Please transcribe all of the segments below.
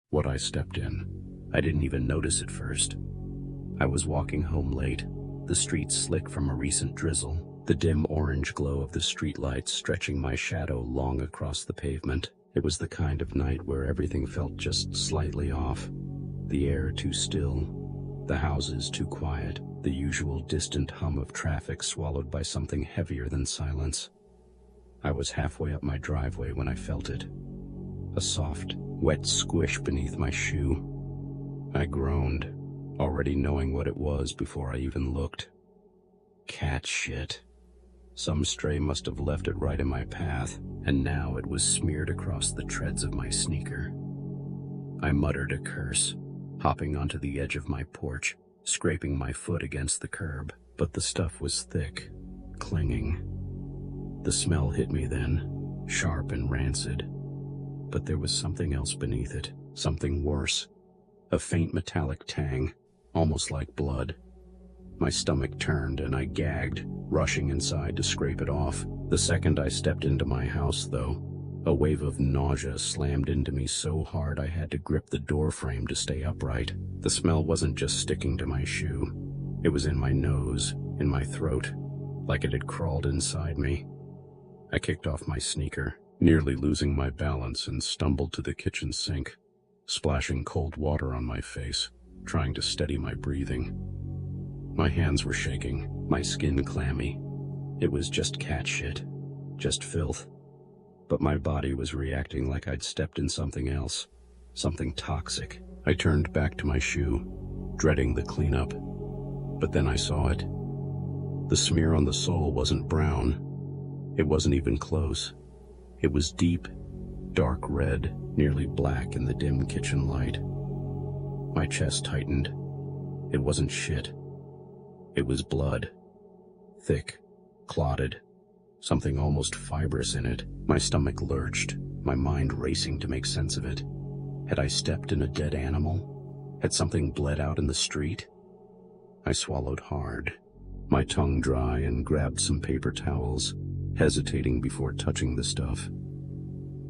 what I stepped in. I didn't even notice at first. I was walking home late, the streets slick from a recent drizzle, the dim orange glow of the streetlights stretching my shadow long across the pavement. It was the kind of night where everything felt just slightly off. The air too still, the houses too quiet, the usual distant hum of traffic swallowed by something heavier than silence. I was halfway up my driveway when I felt it. A soft, wet squish beneath my shoe. I groaned, already knowing what it was before I even looked. Cat shit. Some stray must have left it right in my path, and now it was smeared across the treads of my sneaker. I muttered a curse, hopping onto the edge of my porch, scraping my foot against the curb, but the stuff was thick, clinging. The smell hit me then, sharp and rancid, but there was something else beneath it, something worse. A faint metallic tang, almost like blood. My stomach turned and I gagged, rushing inside to scrape it off. The second I stepped into my house, though, a wave of nausea slammed into me so hard I had to grip the door frame to stay upright. The smell wasn't just sticking to my shoe. It was in my nose, in my throat, like it had crawled inside me. I kicked off my sneaker, nearly losing my balance, and stumbled to the kitchen sink, splashing cold water on my face, trying to steady my breathing. My hands were shaking, my skin clammy. It was just cat shit, just filth. But my body was reacting like I'd stepped in something else, something toxic. I turned back to my shoe, dreading the cleanup. But then I saw it. The smear on the sole wasn't brown. It wasn't even close. It was deep, dark red, nearly black in the dim kitchen light. My chest tightened. It wasn't shit. It was blood. Thick, clotted, something almost fibrous in it. My stomach lurched, my mind racing to make sense of it. Had I stepped in a dead animal? Had something bled out in the street? I swallowed hard, my tongue dry, and grabbed some paper towels, hesitating before touching the stuff.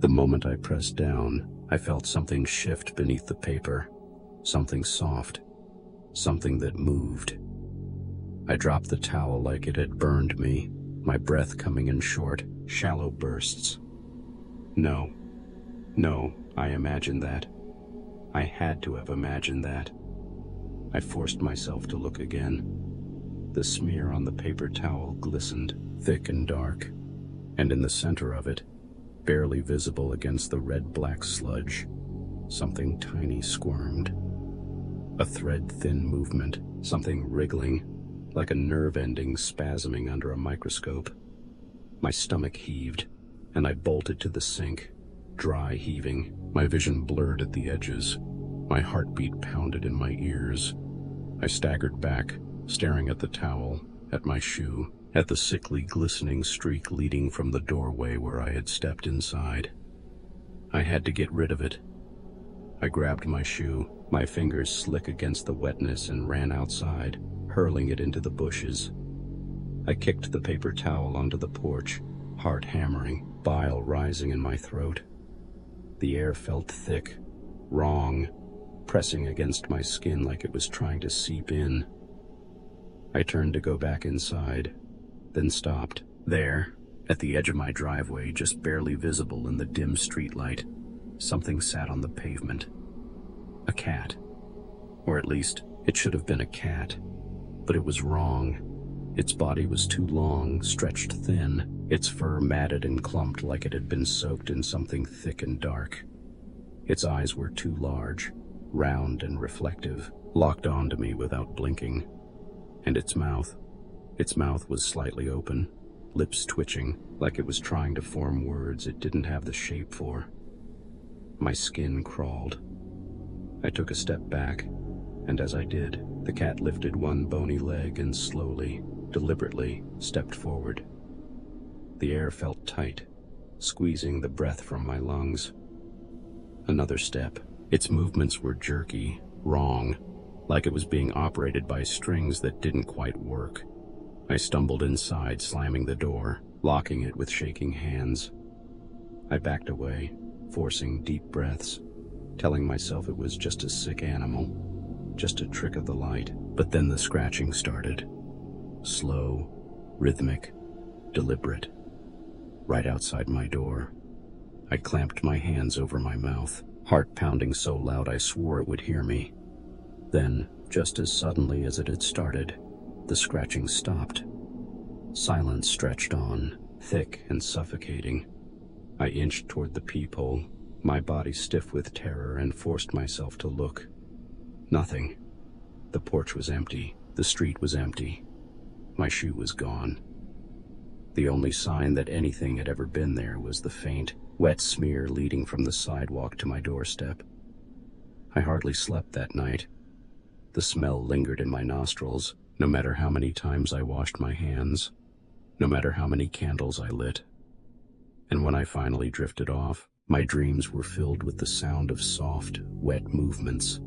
The moment I pressed down, I felt something shift beneath the paper, something soft, something that moved. I dropped the towel like it had burned me, my breath coming in short, shallow bursts. No, I imagined that. I had to have imagined that. I forced myself to look again. The smear on the paper towel glistened, thick and dark, and in the center of it, barely visible against the red-black sludge, something tiny squirmed. A thread-thin movement, something wriggling, like a nerve ending spasming under a microscope. My stomach heaved, and I bolted to the sink, dry heaving, my vision blurred at the edges. My heartbeat pounded in my ears. I staggered back, staring at the towel, at my shoe, at the sickly glistening streak leading from the doorway where I had stepped inside. I had to get rid of it. I grabbed my shoe, my fingers slick against the wetness, and ran outside, hurling it into the bushes. I kicked the paper towel onto the porch, heart hammering, bile rising in my throat. The air felt thick, wrong, pressing against my skin like it was trying to seep in. I turned to go back inside, then stopped. There, at the edge of my driveway, just barely visible in the dim streetlight, something sat on the pavement. A cat. Or at least, it should have been a cat. But it was wrong. Its body was too long, stretched thin, its fur matted and clumped like it had been soaked in something thick and dark. Its eyes were too large, round and reflective, locked onto me without blinking. And its mouth was slightly open, lips twitching, like it was trying to form words it didn't have the shape for. My skin crawled. I took a step back, and as I did, the cat lifted one bony leg and slowly, deliberately, stepped forward. The air felt tight, squeezing the breath from my lungs. Another step. Its movements were jerky, wrong, like it was being operated by strings that didn't quite work. I stumbled inside, slamming the door, locking it with shaking hands. I backed away, forcing deep breaths. telling myself it was just a sick animal, just a trick of the light. But then the scratching started. Slow, rhythmic, deliberate. Right outside my door. I clamped my hands over my mouth, heart pounding so loud I swore it would hear me. Then, just as suddenly as it had started, the scratching stopped. Silence stretched on, thick and suffocating. I inched toward the peephole, my body stiff with terror, and forced myself to look. Nothing. The porch was empty. The street was empty. My shoe was gone. The only sign that anything had ever been there was the faint, wet smear leading from the sidewalk to my doorstep. I hardly slept that night. The smell lingered in my nostrils, no matter how many times I washed my hands, no matter how many candles I lit. And when I finally drifted off, my dreams were filled with the sound of soft, wet movements,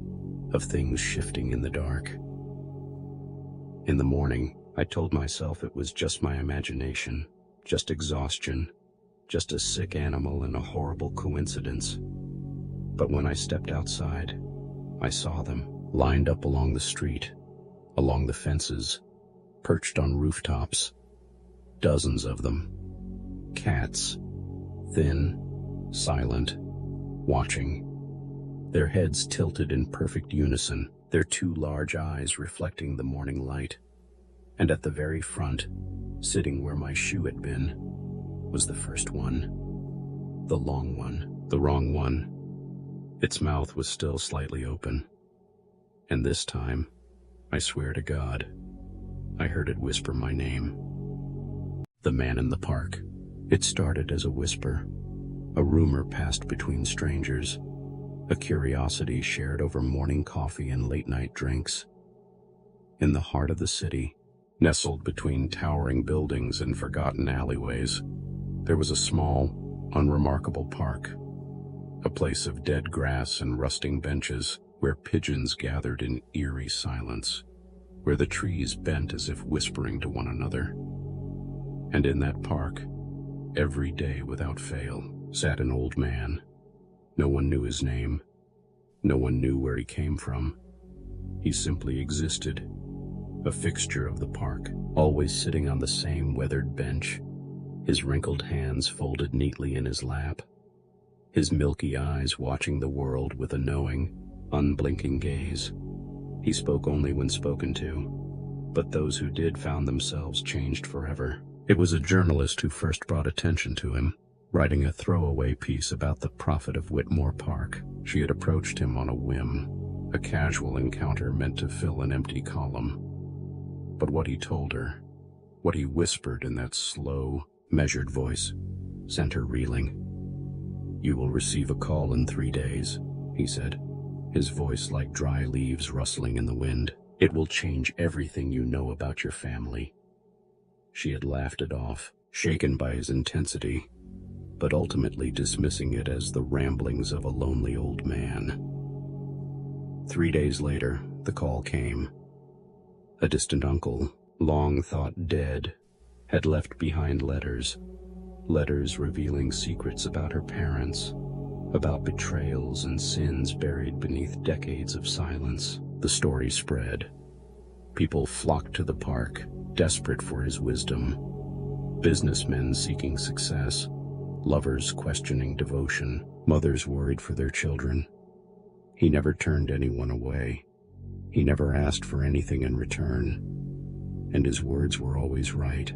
of things shifting in the dark. In the morning, I told myself it was just my imagination, just exhaustion, just a sick animal and a horrible coincidence. But when I stepped outside, I saw them, lined up along the street, along the fences, perched on rooftops. Dozens of them. Cats. Thin, silent, watching. Their heads tilted in perfect unison, their two large eyes reflecting the morning light. And at the very front, sitting where my shoe had been, was the first one. The long one, the wrong one. Its mouth was still slightly open. And this time, I swear to God, I heard it whisper my name. The man in the park. It started as a whisper, a rumor passed between strangers, a curiosity shared over morning coffee and late-night drinks. In the heart of the city, nestled between towering buildings and forgotten alleyways, there was a small, unremarkable park, a place of dead grass and rusting benches where pigeons gathered in eerie silence, where the trees bent as if whispering to one another. And in that park, every day without fail, sat an old man. No one knew his name. No one knew where he came from. He simply existed, a fixture of the park, always sitting on the same weathered bench, his wrinkled hands folded neatly in his lap, his milky eyes watching the world with a knowing, unblinking gaze. He spoke only when spoken to, but those who did found themselves changed forever. It was a journalist who first brought attention to him, writing a throwaway piece about the prophet of Whitmore Park. She had approached him on a whim, a casual encounter meant to fill an empty column. But what he told her, what he whispered in that slow, measured voice, sent her reeling. "You will receive a call in 3 days," he said, his voice like dry leaves rustling in the wind. "It will change everything you know about your family." She had laughed it off, shaken by his intensity, but ultimately dismissing it as the ramblings of a lonely old man. 3 days later, the call came. A distant uncle, long thought dead, had left behind letters revealing secrets about her parents, about betrayals and sins buried beneath decades of silence. The story spread. People flocked to the park, desperate for his wisdom. Businessmen seeking success, lovers questioning devotion, mothers worried for their children. He never turned anyone away. He never asked for anything in return. And his words were always right.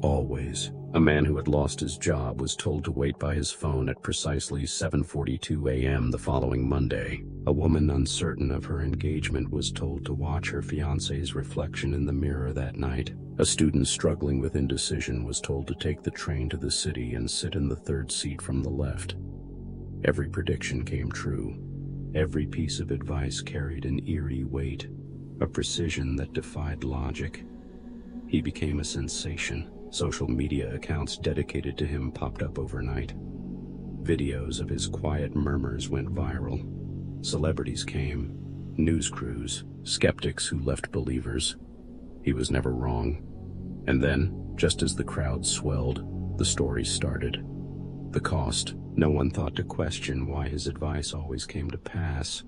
Always. A man who had lost his job was told to wait by his phone at precisely 7:42 a.m. the following Monday. A woman uncertain of her engagement was told to watch her fiancé's reflection in the mirror that night. A student struggling with indecision was told to take the train to the city and sit in the third seat from the left. Every prediction came true. Every piece of advice carried an eerie weight, a precision that defied logic. He became a sensation. Social media accounts dedicated to him popped up overnight. Videos of his quiet murmurs went viral. Celebrities came, news crews, skeptics who left believers. He was never wrong. And then, just as the crowd swelled, the story started. The cost, No one thought to question why his advice always came to pass,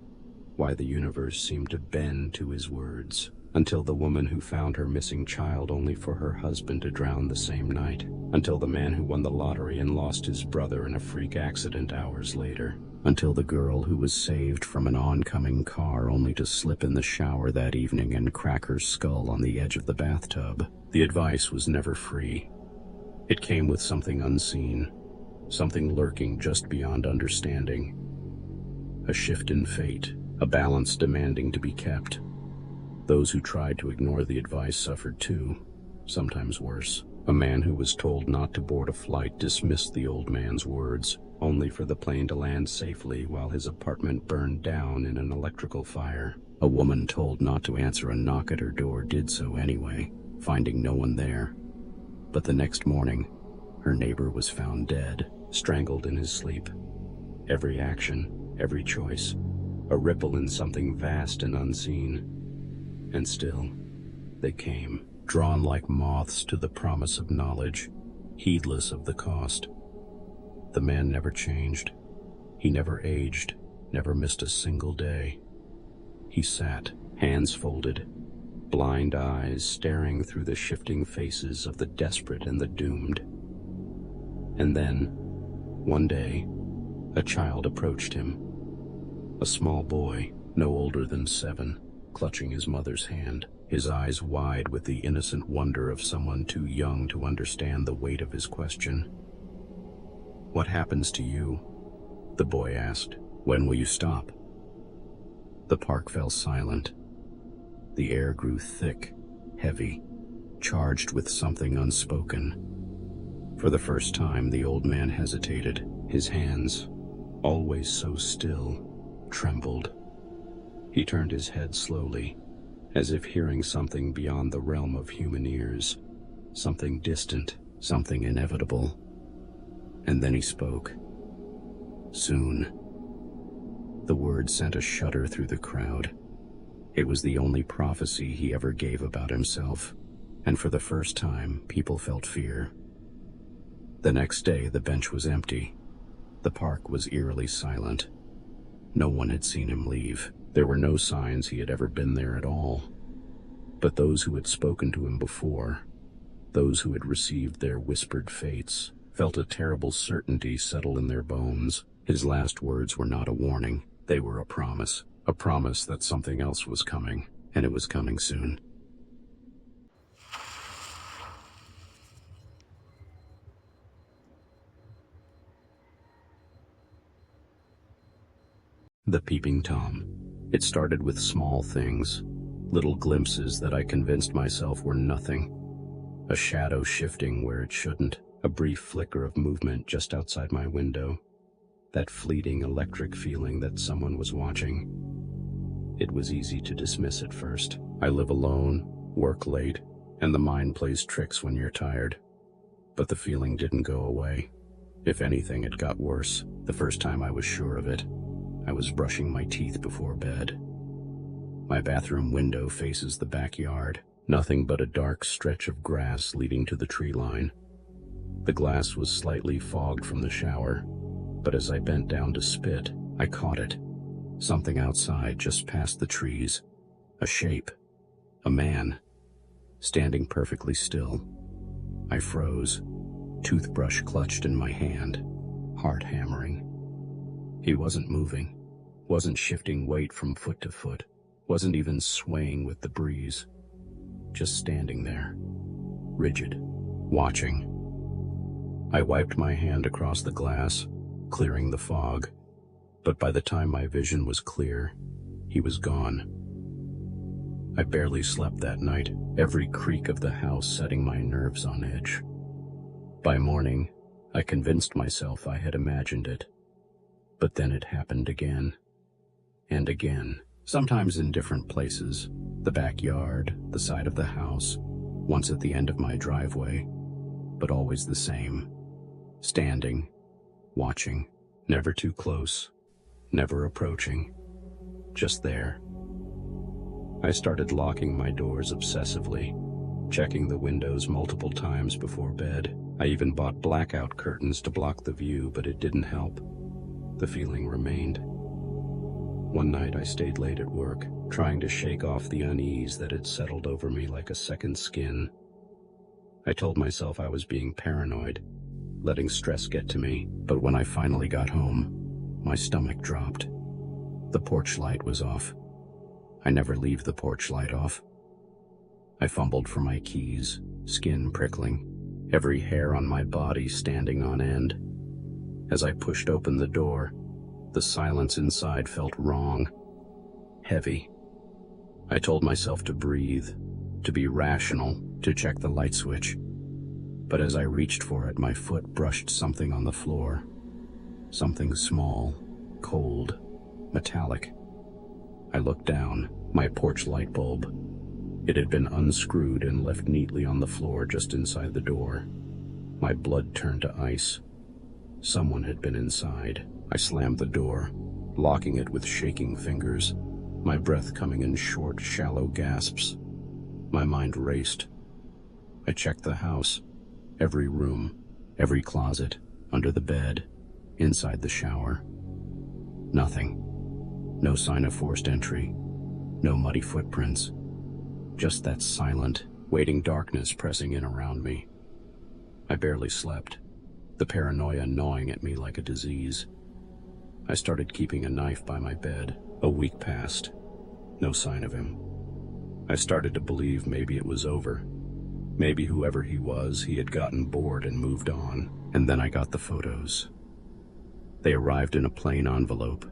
why the universe seemed to bend to his words, until the woman who found her missing child only for her husband to drown the same night, until the man who won the lottery and lost his brother in a freak accident hours later, until the girl who was saved from an oncoming car only to slip in the shower that evening and crack her skull on the edge of the bathtub. The advice was never free. It came with something unseen, something lurking just beyond understanding. A shift in fate, a balance demanding to be kept. Those who tried to ignore the advice suffered too, sometimes worse. A man who was told not to board a flight dismissed the old man's words, only for the plane to land safely while his apartment burned down in an electrical fire. A woman told not to answer a knock at her door did so anyway, finding no one there. But the next morning, her neighbor was found dead, strangled in his sleep. Every action, every choice, a ripple in something vast and unseen. And still, they came, drawn like moths to the promise of knowledge, heedless of the cost. The man never changed. He never aged, never missed a single day. He sat, hands folded, blind eyes staring through the shifting faces of the desperate and the doomed. And then, one day, a child approached him. A small boy, no older than 7, clutching his mother's hand, his eyes wide with the innocent wonder of someone too young to understand the weight of his question. "What happens to you?" the boy asked. "When will you stop?" The park fell silent. The air grew thick, heavy, charged with something unspoken. For the first time, the old man hesitated. His hands, always so still, trembled. He turned his head slowly, as if hearing something beyond the realm of human ears, something distant, something inevitable. And then he spoke. "Soon." The word sent a shudder through the crowd. It was the only prophecy he ever gave about himself, and for the first time, people felt fear. The next day, the bench was empty. The park was eerily silent. No one had seen him leave. There were no signs he had ever been there at all. But those who had spoken to him before, those who had received their whispered fates, felt a terrible certainty settle in their bones. His last words were not a warning. They were a promise that something else was coming, and it was coming soon. The Peeping Tom. It started with small things, little glimpses that I convinced myself were nothing. A shadow shifting where it shouldn't, a brief flicker of movement just outside my window, that fleeting electric feeling that someone was watching. It was easy to dismiss at first. I live alone, work late, and the mind plays tricks when you're tired. But the feeling didn't go away. If anything, it got worse. The first time I was sure of it, I was brushing my teeth before bed. My bathroom window faces the backyard, nothing but a dark stretch of grass leading to the tree line. The glass was slightly fogged from the shower, but as I bent down to spit, I caught it. Something outside just past the trees. A shape. A man. Standing perfectly still. I froze, toothbrush clutched in my hand, heart hammering. He wasn't moving, wasn't shifting weight from foot to foot, wasn't even swaying with the breeze. Just standing there, rigid, watching. I wiped my hand across the glass, clearing the fog, but by the time my vision was clear, he was gone. I barely slept that night, every creak of the house setting my nerves on edge. By morning, I convinced myself I had imagined it. But then it happened again, and again, sometimes in different places, the backyard, the side of the house, once at the end of my driveway, but always the same. Standing, watching, never too close, never approaching, just there. I started locking my doors obsessively, checking the windows multiple times before bed. I even bought blackout curtains to block the view, but it didn't help. The feeling remained. One night I stayed late at work, trying to shake off the unease that had settled over me like a second skin. I told myself I was being paranoid, letting stress get to me, but when I finally got home, my stomach dropped. The porch light was off. I never leave the porch light off. I fumbled for my keys, skin prickling, every hair on my body standing on end. As I pushed open the door, the silence inside felt wrong, heavy. I told myself to breathe, to be rational, to check the light switch. But as I reached for it, my foot brushed something on the floor. Something small, cold, metallic. I looked down, my porch light bulb. It had been unscrewed and left neatly on the floor just inside the door. My blood turned to ice. Someone had been inside. I slammed the door, locking it with shaking fingers, my breath coming in short, shallow gasps. My mind raced. I checked the house, every room, every closet, under the bed, inside the shower. Nothing. No sign of forced entry, no muddy footprints. Just that silent, waiting darkness pressing in around me. I barely slept, the paranoia gnawing at me like a disease. I started keeping a knife by my bed. A week passed. No sign of him. I started to believe maybe it was over. Maybe whoever he was, he had gotten bored and moved on. And then I got the photos. They arrived in a plain envelope,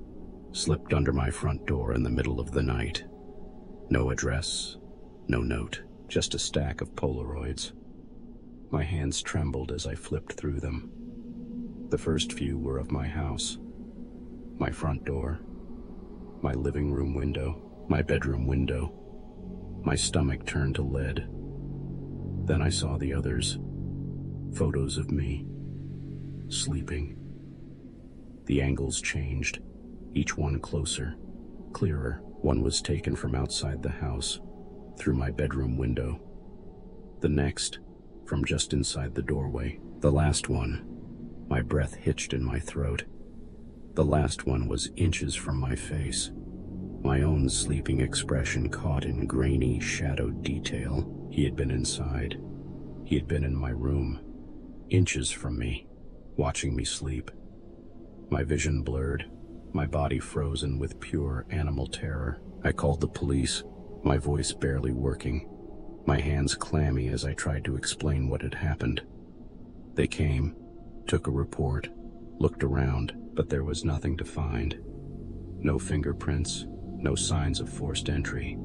slipped under my front door in the middle of the night. No address, no note, just a stack of Polaroids. My hands trembled as I flipped through them. The first few were of my house. My front door, my living room window, my bedroom window. My stomach turned to lead. Then I saw the others. Photos of me, sleeping. The angles changed, each one closer, clearer. One was taken from outside the house, through my bedroom window. The next, from just inside the doorway. The last one, my breath hitched in my throat. The last one was inches from my face. My own sleeping expression caught in grainy, shadowed detail. He had been inside. He had been in my room, inches from me, watching me sleep. My vision blurred, my body frozen with pure animal terror. I called the police, my voice barely working, my hands clammy as I tried to explain what had happened. They came, took a report, looked around, but there was nothing to find. No fingerprints, no signs of forced entry.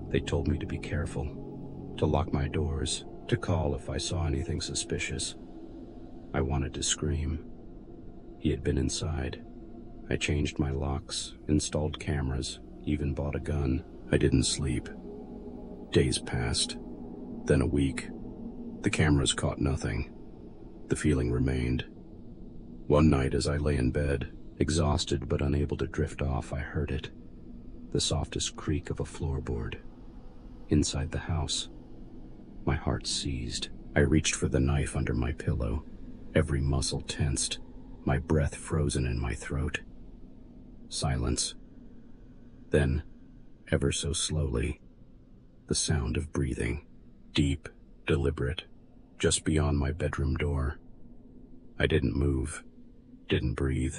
They told me to be careful, to lock my doors, to call if I saw anything suspicious. I wanted to scream. He had been inside. I changed my locks, installed cameras, even bought a gun. I didn't sleep. Days passed, then a week. The cameras caught nothing. The feeling remained. One night as I lay in bed, exhausted but unable to drift off, I heard it. The softest creak of a floorboard. Inside the house. My heart seized. I reached for the knife under my pillow, every muscle tensed, my breath frozen in my throat. Silence. Then, ever so slowly, the sound of breathing, deep, deliberate, just beyond my bedroom door. I didn't move, didn't breathe.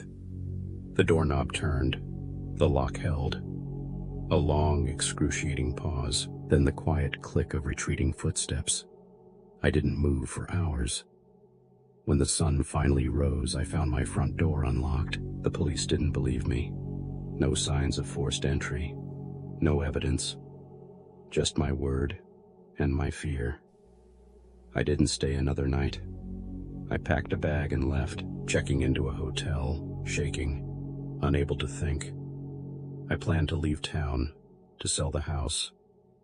The doorknob turned, the lock held. A long, excruciating pause, then the quiet click of retreating footsteps. I didn't move for hours. When the sun finally rose, I found my front door unlocked. The police didn't believe me. No signs of forced entry, no evidence. Just my word and my fear. I didn't stay another night. I packed a bag and left, checking into a hotel, shaking, unable to think. I planned to leave town, to sell the house,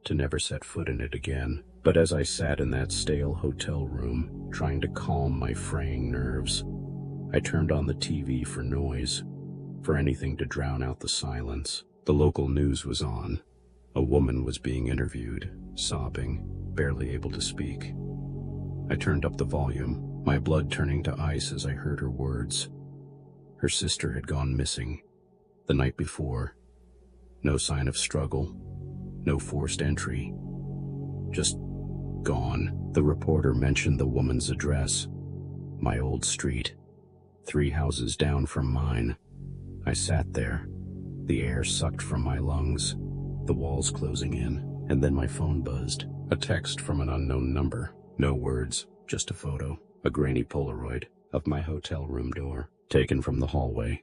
to never set foot in it again. But as I sat in that stale hotel room, trying to calm my fraying nerves, I turned on the TV for noise, for anything to drown out the silence. The local news was on. A woman was being interviewed, sobbing, barely able to speak. I turned up the volume, my blood turning to ice as I heard her words. Her sister had gone missing the night before. No sign of struggle, no forced entry. Just gone. The reporter mentioned the woman's address. My old street, 3 houses down from mine. I sat there, the air sucked from my lungs, the walls closing in, and then my phone buzzed. A text from an unknown number. No words, just a photo, a grainy Polaroid, of my hotel room door, taken from the hallway.